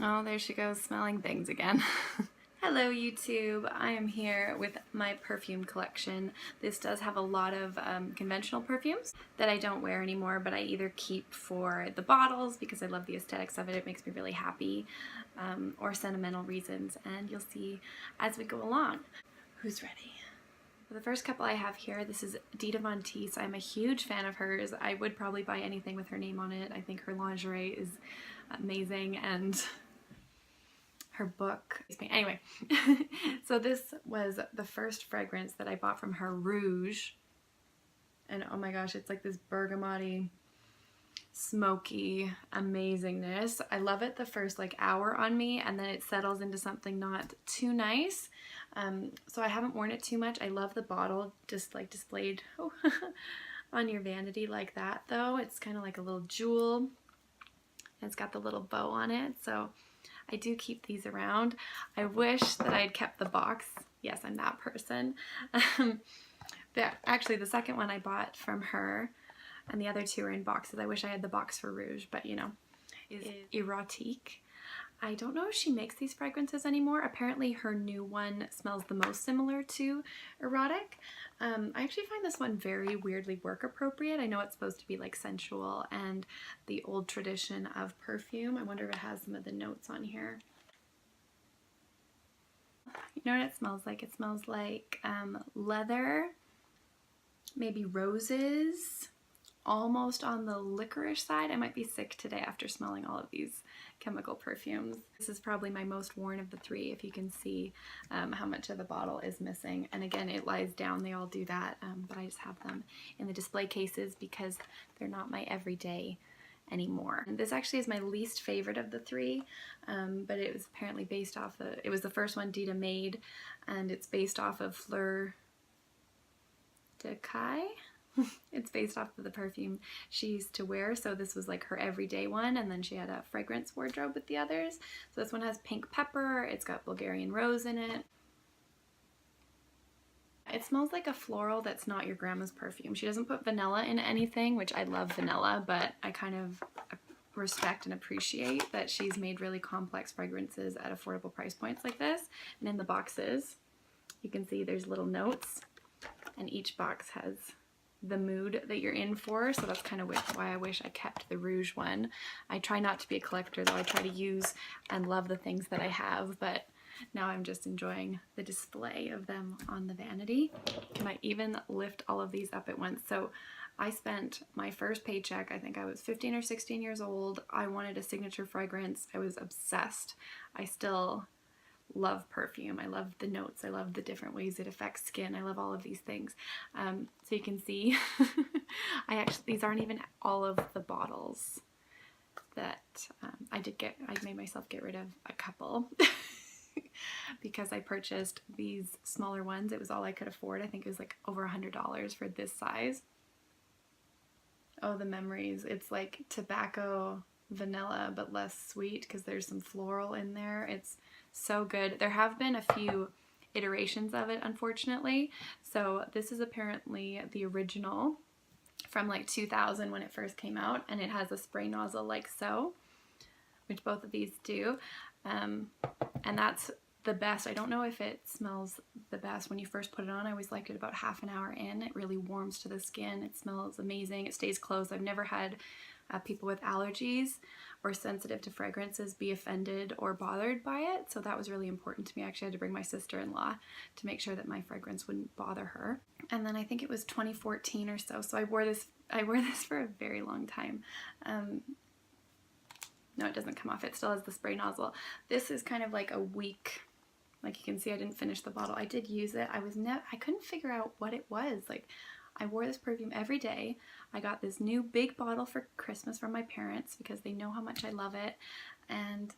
Oh, there she goes, smelling things again. Hello YouTube, I am here with my perfume collection. This does have a lot of conventional perfumes that I don't wear anymore, but I either keep for the bottles because I love the aesthetics of it, it makes me really happy, or sentimental reasons, and you'll see as we go along. Who's ready? The first couple I have here, this is Dita von Teese. I'm a huge fan of hers. I would probably buy anything with her name on it. I think her lingerie is amazing, and her book. Anyway, so this was the first fragrance that I bought from her, Rouge. And oh my gosh, it's like this bergamoty, smoky amazingness. I love it the first like hour on me, and then it settles into something not too nice. So I haven't worn it too much. I love the bottle just like displayed on your vanity like that though. It's kind of like a little jewel, and it's got the little bow on it. So I do keep these around. I wish that I had kept the box. Yes, I'm that person. But actually the second one I bought from her, and the other two are in boxes. I wish I had the box for Rouge, but you know, is Erotique. I don't know if she makes these fragrances anymore. Apparently her new one smells the most similar to Erotic. I actually find this one very weirdly work appropriate. I know it's supposed to be like sensual and the old tradition of perfume. I wonder if it has some of the notes on here. You know what it smells like? It smells like leather, maybe roses, almost on the licorice side. I might be sick today after smelling all of these chemical perfumes. This is probably my most worn of the three, if you can see how much of the bottle is missing. And again, it lies down, they all do that, but I just have them in the display cases because they're not my everyday anymore. And this actually is my least favorite of the three, but it was apparently based off it was the first one Dita made, and it's based off of Fleur de Kai. It's based off of the perfume she used to wear, so this was like her everyday one, and then she had a fragrance wardrobe with the others. So this one has pink pepper, it's got Bulgarian rose in it. It smells like a floral that's not your grandma's perfume. She doesn't put vanilla in anything, which I love vanilla, but I kind of respect and appreciate that she's made really complex fragrances at affordable price points like this. And in the boxes, you can see there's little notes, and each box has the mood that you're in for, so that's kind of why I wish I kept the Rouge one. I try not to be a collector though. I try to use and love the things that I have, but now I'm just enjoying the display of them on the vanity. Can I even lift all of these up at once? So I spent my first paycheck, I think I was 15 or 16 years old. I wanted a signature fragrance. I was obsessed. I still love perfume. I love the notes. I love the different ways it affects skin. I love all of these things. So you can see, these aren't even all of the bottles that I made myself get rid of a couple because I purchased these smaller ones. It was all I could afford. I think it was like over $100 for this size. Oh, the memories. It's like tobacco vanilla, but less sweet because there's some floral in there. It's so good. There have been a few iterations of it, unfortunately. So this is apparently the original from like 2000 when it first came out, and it has a spray nozzle like so, which both of these do. And that's the best. I don't know if it smells the best when you first put it on. I always liked it about half an hour in. It really warms to the skin. It smells amazing. It stays closed. I've never had people with allergies or sensitive to fragrances be offended or bothered by it, so that was really important to me. I actually had to bring my sister-in-law to make sure that my fragrance wouldn't bother her. And then I think it was 2014 or so, so I wore this for a very long time. No, it doesn't come off. It still has the spray nozzle. This is kind of like a weak, like you can see I didn't finish the bottle. I did use it. I couldn't figure out what it was. Like, I wore this perfume every day. I got this new big bottle for Christmas from my parents because they know how much I love it. And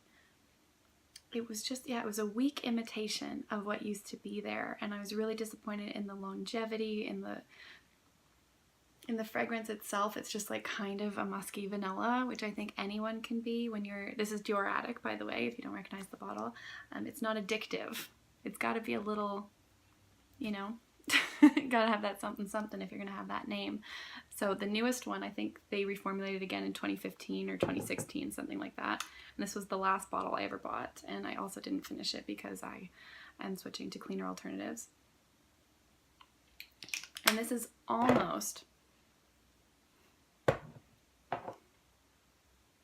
it was just, yeah, it was a weak imitation of what used to be there. And I was really disappointed in the longevity, in the fragrance itself. It's just like kind of a musky vanilla, which I think anyone can be when this is Dior Addict, by the way, if you don't recognize the bottle. It's not addictive. It's got to be a little, you know, gotta have that something something if you're gonna have that name. So the newest one, I think they reformulated again in 2015 or 2016, something like that. And this was the last bottle I ever bought, and I also didn't finish it because I am switching to cleaner alternatives. And this is almost,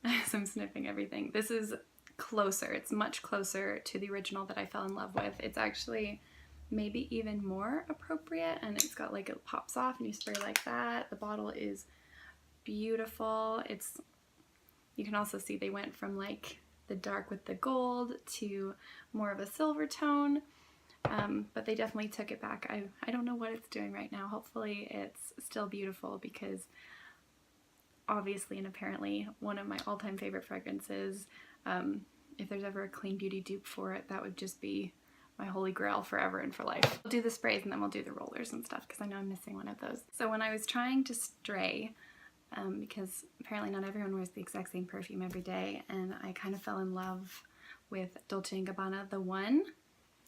as I'm sniffing everything, this is closer. It's much closer to the original that I fell in love with. It's actually maybe even more appropriate, and it's got like, it pops off and you spray like that. The bottle is beautiful. It's, you can also see they went from like the dark with the gold to more of a silver tone, but they definitely took it back. I don't know what it's doing right now. Hopefully it's still beautiful, because obviously and apparently one of my all-time favorite fragrances. If there's ever a clean beauty dupe for it, that would just be my holy grail forever and for life. We'll do the sprays and then we'll do the rollers and stuff, because I know I'm missing one of those. So when I was trying to stray, because apparently not everyone wears the exact same perfume every day, and I kind of fell in love with Dolce Gabbana The One,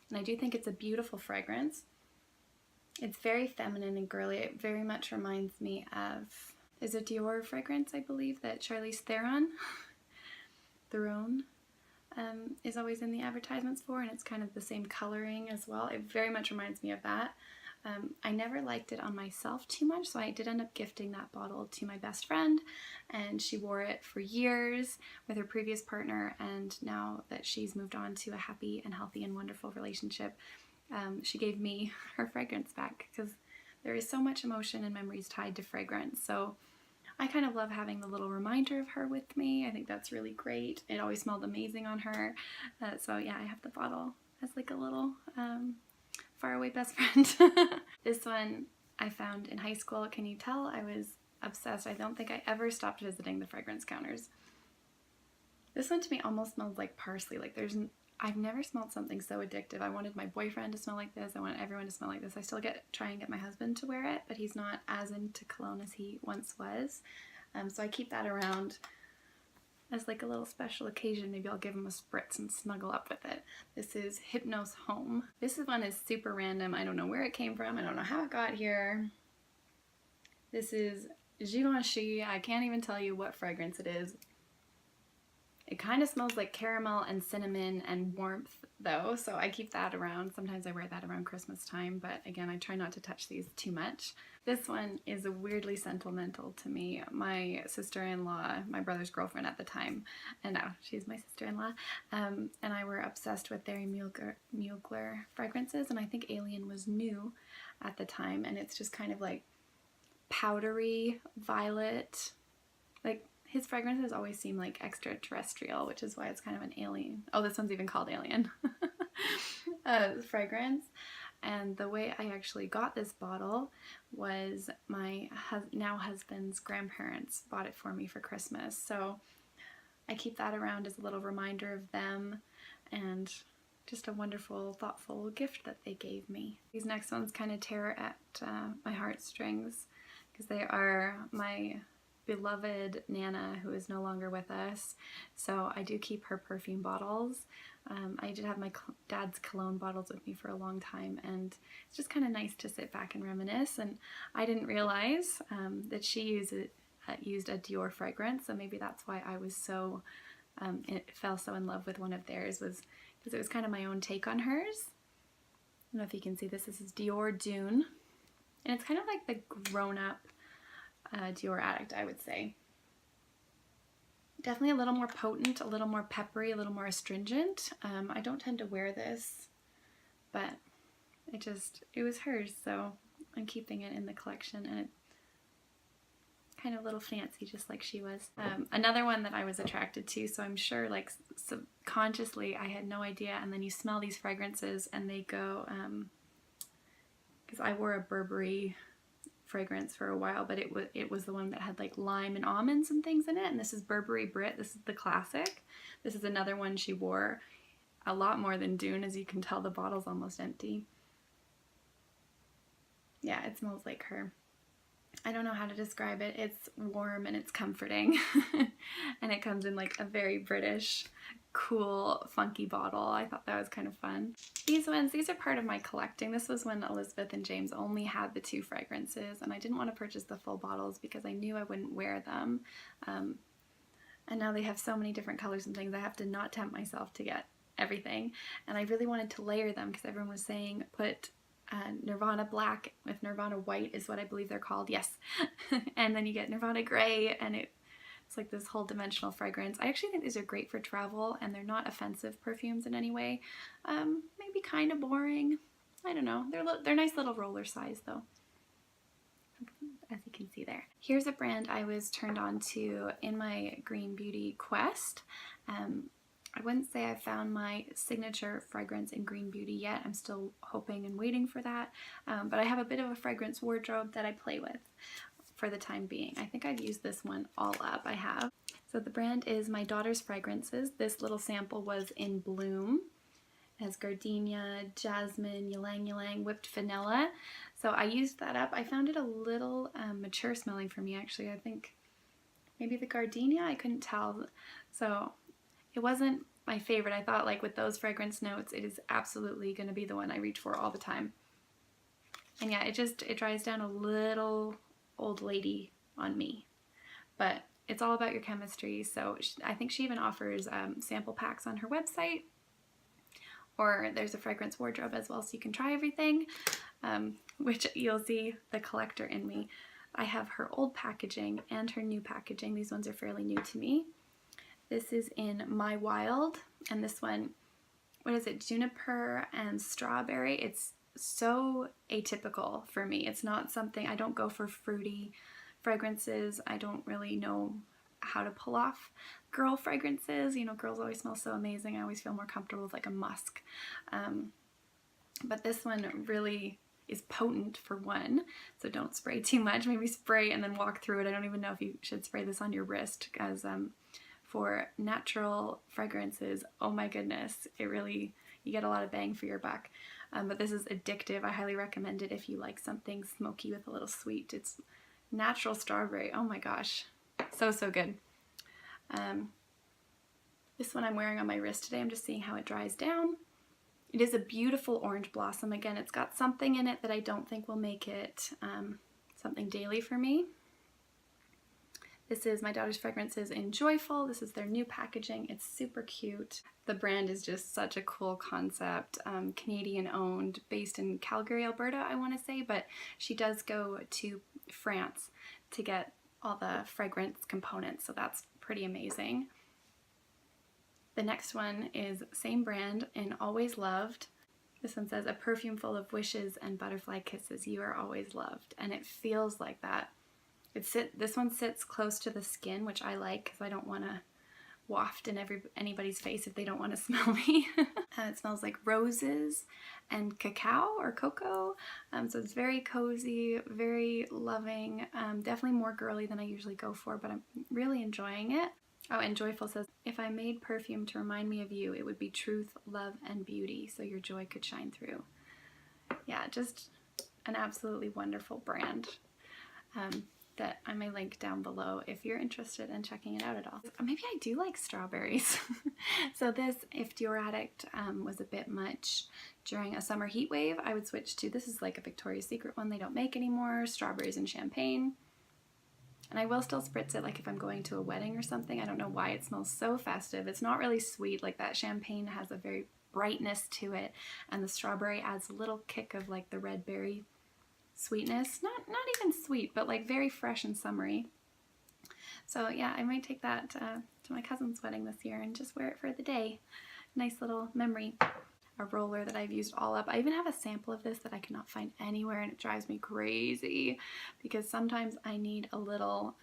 and I do think it's a beautiful fragrance. It's very feminine and girly. It very much reminds me of, is a Dior fragrance, I believe, that Charlize Theron is always in the advertisements for, and it's kind of the same coloring as well. It very much reminds me of that. I never liked it on myself too much, so I did end up gifting that bottle to my best friend, and she wore it for years with her previous partner, and now that she's moved on to a happy and healthy and wonderful relationship, she gave me her fragrance back, because there is so much emotion and memories tied to fragrance. So I kind of love having the little reminder of her with me. I think that's really great. It always smelled amazing on her. So yeah, I have the bottle as like a little faraway best friend. This one I found in high school. Can you tell? I was obsessed. I don't think I ever stopped visiting the fragrance counters. This one to me almost smells like parsley. Like I've never smelled something so addictive. I wanted my boyfriend to smell like this. I want everyone to smell like this. I still try and get my husband to wear it, but he's not as into cologne as he once was. So I keep that around as like a little special occasion. Maybe I'll give him a spritz and snuggle up with it. This is Hynose Homme. This one is super random. I don't know where it came from. I don't know how it got here. This is Givenchy. I can't even tell you what fragrance it is. It kind of smells like caramel and cinnamon and warmth though, so I keep that around. Sometimes I wear that around Christmas time, but again, I try not to touch these too much. This one is weirdly sentimental to me. My sister-in-law, my brother's girlfriend at the time, and now she's my sister-in-law, and I were obsessed with their Mugler fragrances, and I think Alien was new at the time, and it's just kind of like powdery violet, like his fragrances always seem like extraterrestrial, which is why it's kind of an alien. Oh, this one's even called Alien fragrance. And the way I actually got this bottle was my now husband's grandparents bought it for me for Christmas. So I keep that around as a little reminder of them, and just a wonderful, thoughtful gift that they gave me. These next ones kind of tear at my heartstrings, because they are my beloved Nana, who is no longer with us. So I do keep her perfume bottles. I did have my dad's cologne bottles with me for a long time, and it's just kind of nice to sit back and reminisce. And I didn't realize that she used a Dior fragrance, so maybe that's why I was so fell so in love with one of theirs, was because it was kind of my own take on hers. I don't know if you can see this. This is Dior Dune, and it's kind of like the grown-up Dior Addict, I would say. Definitely a little more potent, a little more peppery, a little more astringent. I don't tend to wear this, but it was hers, so I'm keeping it in the collection, and it's kind of a little fancy, just like she was. Another one that I was attracted to, so I'm sure like subconsciously I had no idea, and then you smell these fragrances and they go, because I wore a Burberry fragrance for a while, but it was the one that had like lime and almonds and things in it, and this is Burberry Brit. This is the classic. This is another one she wore a lot more than Dune. As you can tell, the bottle's almost empty. Yeah, it smells like her. I don't know how to describe it. It's warm and it's comforting. And it comes in like a very British cool funky bottle. I thought that was kind of fun. These are part of my collecting. This was when Elizabeth and James only had the 2 fragrances, and I didn't want to purchase the full bottles because I knew I wouldn't wear them. And now they have so many different colors and things, I have to not tempt myself to get everything. And I really wanted to layer them because everyone was saying put Nirvana black with Nirvana white is what I believe they're called. Yes. And then you get Nirvana gray, and it's like this whole dimensional fragrance. I actually think these are great for travel, and they're not offensive perfumes in any way. Maybe kind of boring. I don't know. They're nice little roller size though, as you can see there. Here's a brand I was turned on to in my green beauty quest. I wouldn't say I found my signature fragrance in green beauty yet. I'm still hoping and waiting for that. But I have a bit of a fragrance wardrobe that I play with for the time being. I think I've used this one all up. I have. So the brand is My Daughter's Fragrances. This little sample was in Bloom. It has gardenia, jasmine, ylang ylang, whipped vanilla. So I used that up. I found it a little mature smelling for me actually. I think maybe the gardenia, I couldn't tell. So it wasn't my favorite. I thought like with those fragrance notes, it is absolutely going to be the one I reach for all the time. And yeah, it dries down a little old lady on me, but it's all about your chemistry. So I think she even offers sample packs on her website, or there's a fragrance wardrobe as well, so you can try everything, which you'll see the collector in me. I have her old packaging and her new packaging. These ones are fairly new to me. This is in My Wild, and this one, what is it, juniper and strawberry. It's so atypical for me. It's not something, I don't go for fruity fragrances. I don't really know how to pull off girl fragrances. You know, girls always smell so amazing. I always feel more comfortable with like a musk. But this one really is potent for one, so don't spray too much. Maybe spray and then walk through it. I don't even know if you should spray this on your wrist, because for natural fragrances, oh my goodness, it really, you get a lot of bang for your buck. But this is addictive. I highly recommend it if you like something smoky with a little sweet. It's natural strawberry. Oh my gosh, so good. This one I'm wearing on my wrist today. I'm just seeing how it dries down. It is a beautiful orange blossom. Again, it's got something in it that I don't think will make it something daily for me. This is My Daughter's Fragrances in Joyful. This is their new packaging. It's super cute. The brand is just such a cool concept. Canadian owned, based in Calgary, Alberta, I want to say, but she does go to France to get all the fragrance components, so that's pretty amazing. The next one is same brand in Always Loved. This one says, a perfume full of wishes and butterfly kisses. You are always loved. And it feels like that. This one sits close to the skin, which I like because I don't want to waft in anybody's face if they don't want to smell me. It smells like roses and cacao or cocoa. So it's very cozy, very loving, definitely more girly than I usually go for, but I'm really enjoying it. Oh, and Joyful says, if I made perfume to remind me of you, it would be truth, love, and beauty, so your joy could shine through. Yeah, just an absolutely wonderful brand. That I may link down below if you're interested in checking it out at all. Maybe I do like strawberries. So this, if Dior Addict was a bit much during a summer heat wave, I would switch to, this is like a Victoria's Secret one they don't make anymore, strawberries and champagne. And I will still spritz it like if I'm going to a wedding or something. I don't know why it smells so festive. It's not really sweet, like that champagne has a very brightness to it, and the strawberry adds a little kick of like the red berry sweetness. Not even sweet, but like very fresh and summery. So yeah, I might take that to my cousin's wedding this year and just wear it for the day. Nice little memory. A roller that I've used all up. I even have a sample of this that I cannot find anywhere, and it drives me crazy because sometimes I need a little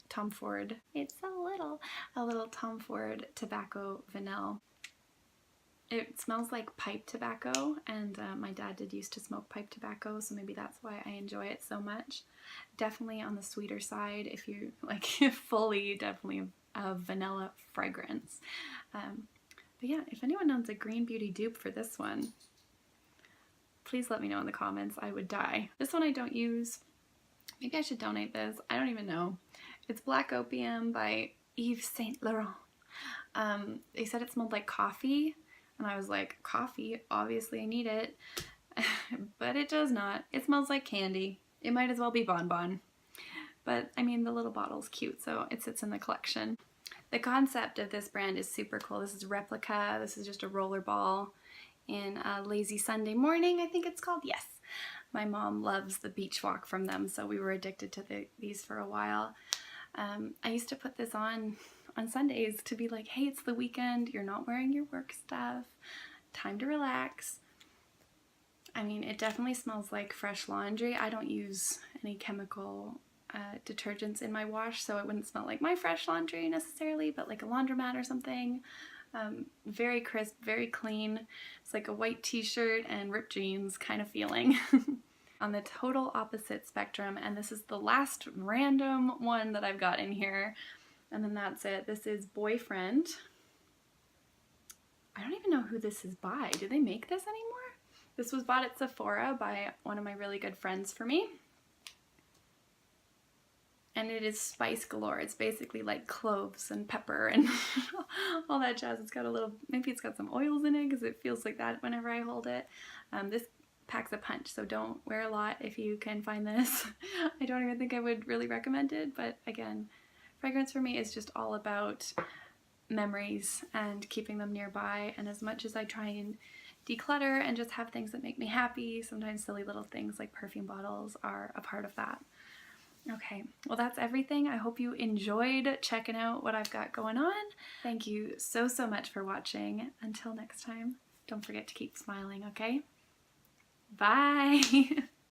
Tom Ford. It's a little Tom Ford tobacco vanilla. It smells like pipe tobacco, and my dad did used to smoke pipe tobacco, so maybe that's why I enjoy it so much. Definitely on the sweeter side if you like fully, definitely a vanilla fragrance. But yeah, if anyone owns a green beauty dupe for this one, please let me know in the comments. I would die. This one I don't use. Maybe I should donate this. I don't even know. It's Black Opium by Yves Saint Laurent. They said it smelled like coffee, and I was like, coffee? Obviously I need it. But it does not. It smells like candy. It might as well be Bonbon. But I mean, the little bottle's cute, so it sits in the collection. The concept of this brand is super cool. This is Replica. This is just a roller ball in a Lazy Sunday Morning, I think it's called. Yes. My mom loves the beach walk from them, so we were addicted to these for a while. I used to put this on Sundays to be like, hey, it's the weekend, you're not wearing your work stuff, time to relax. I mean, it definitely smells like fresh laundry. I don't use any chemical detergents in my wash, so it wouldn't smell like my fresh laundry necessarily, but like a laundromat or something. Very crisp, very clean. It's like a white t-shirt and ripped jeans kind of feeling. On the total opposite spectrum, and this is the last random one that I've got in here, and then that's it. This is Boyfriend. I don't even know who this is by. Do they make this anymore? This was bought at Sephora by one of my really good friends for me. And it is spice galore. It's basically like cloves and pepper and all that jazz. It's got a little, maybe it's got some oils in it because it feels like that whenever I hold it. This packs a punch, so don't wear a lot if you can find this. I don't even think I would really recommend it, but again, fragrance for me is just all about memories and keeping them nearby. And as much as I try and declutter and just have things that make me happy, sometimes silly little things like perfume bottles are a part of that. Okay, well that's everything. I hope you enjoyed checking out what I've got going on. Thank you so much for watching. Until next time, don't forget to keep smiling, okay? Bye!